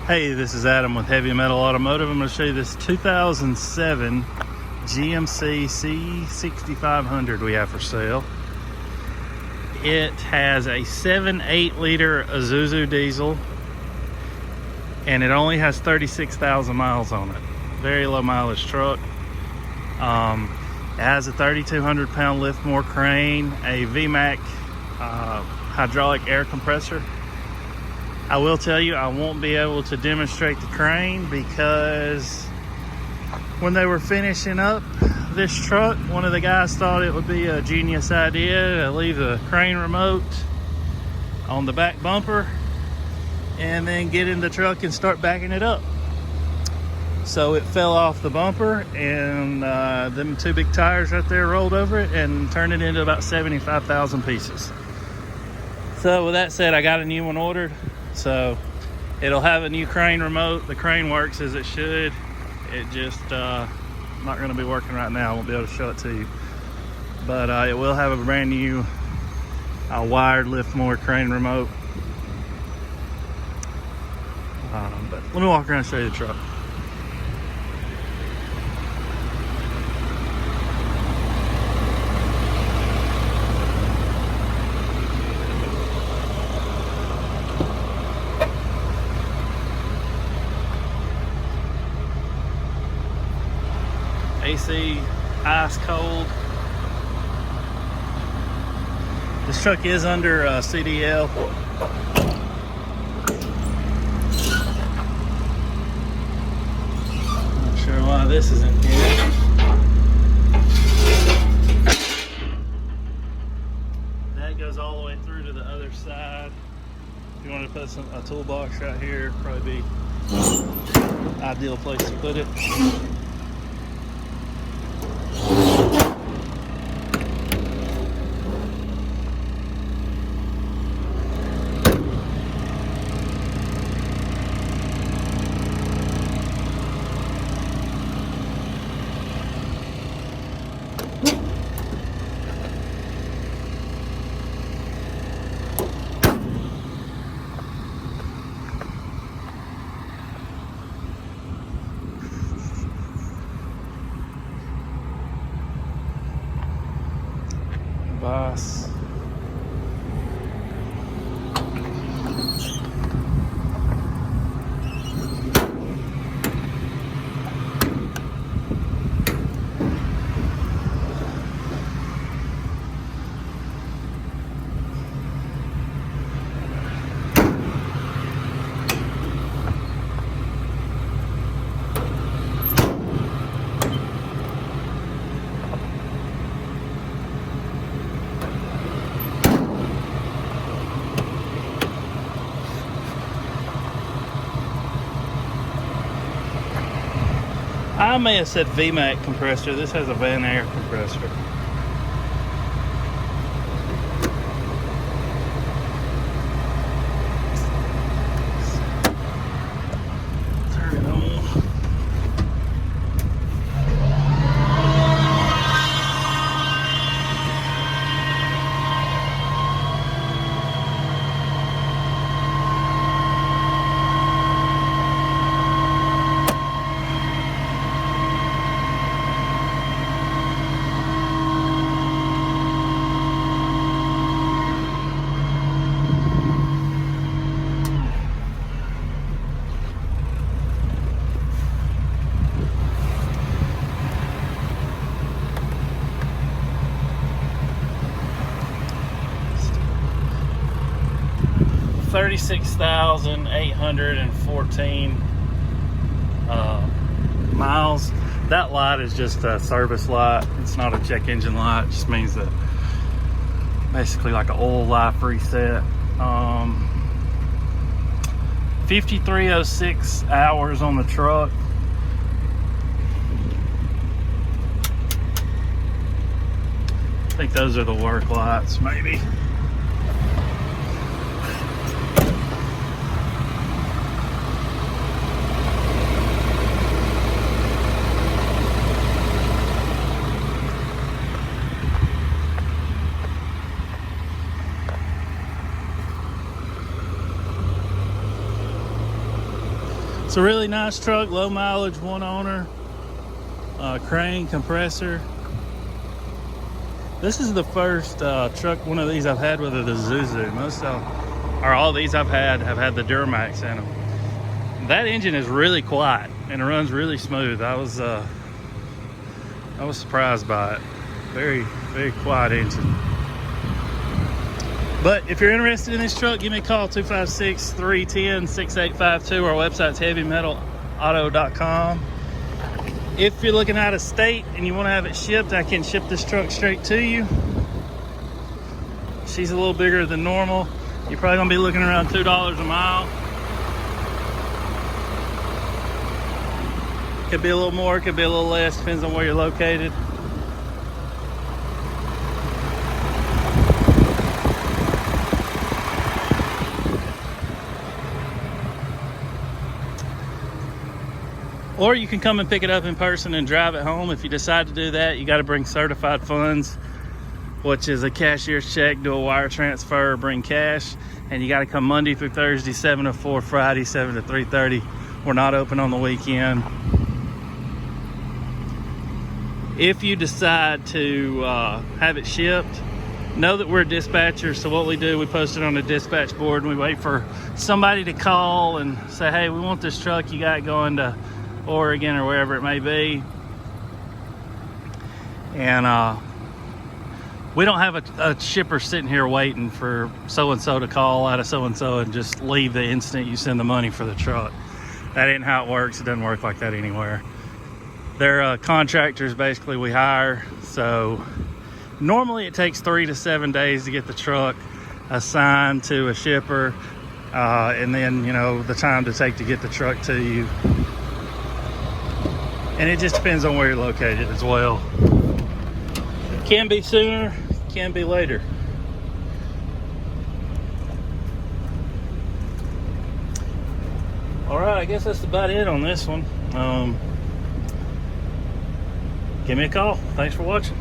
Hey, this is Adam with Heavy Metal Automotive. I'm going to show you this 2007 GMC C6500 we have for sale. It has a 7.8 liter Isuzu diesel and it only has 36,000 miles on it. Very low mileage truck. It has a 3,200 pound lift-more crane, a VMAC hydraulic air compressor. I will tell you, I won't be able to demonstrate the crane because when they were finishing up this truck, one of the guys thought it would be a genius idea to leave the crane remote on the back bumper and then get in the truck and start backing it up. So it fell off the bumper and them two big tires right there rolled over it and turned it into about 75,000 pieces. So with that said, I got a new one ordered. So it'll have a new crane remote. The crane works as it should. It just not going to be working right now. I won't be able to show it to you. But it will have a brand new wired lift-more crane remote. But let me walk around and show you the truck. AC, ice cold. This truck is under CDL. Not sure why this isn't here. That goes all the way through to the other side. If you want to put a toolbox right here, probably be ideal place to put it. Boss. I may have said VMAC compressor. This has a van air compressor. Turn it on. $36,814 miles. That light is just a service light. It's not a check engine light. It just means that basically like an oil life reset. 5306 hours on the truck. I think those are the work lights, maybe. It's a really nice truck, low mileage, one owner, crane, compressor. This is the first truck, one of these I've had with a Isuzu. All these I've had have had the Duramax in them. That engine is really quiet and it runs really smooth. I was surprised by it. Very, very quiet engine. But if you're interested in this truck, give me a call, 256-310-6852. Our website's heavymetalauto.com. If you're looking out of state and you want to have it shipped, I can ship this truck straight to you. She's a little bigger than normal. You're probably gonna be looking around $2 a mile. Could be a little more, could be a little less, depends on where you're located. Or you can come and pick it up in person and drive it home. If you decide to do that, you got to bring certified funds, which is a cashier's check, do a wire transfer, bring cash, and you got to come Monday through Thursday, 7 to 4, Friday, 7 to 3:30. We're not open on the weekend. If you decide to have it shipped, know that we're a dispatcher. So what we do, we post it on the dispatch board and we wait for somebody to call and say, hey, we want this truck you got going to Oregon or wherever it may be. And we don't have a shipper sitting here waiting for so-and-so to call out of so-and-so and just leave the instant you send the money for the truck. That ain't how it works. It doesn't work like that anywhere. They're contractors basically we hire. So normally it takes 3 to 7 days to get the truck assigned to a shipper. And then, you know, the time to take to get the truck to you. And it just depends on where you're located as well. Can be sooner, can be later. All right, I guess that's about it on this one. Give me a call. Thanks for watching.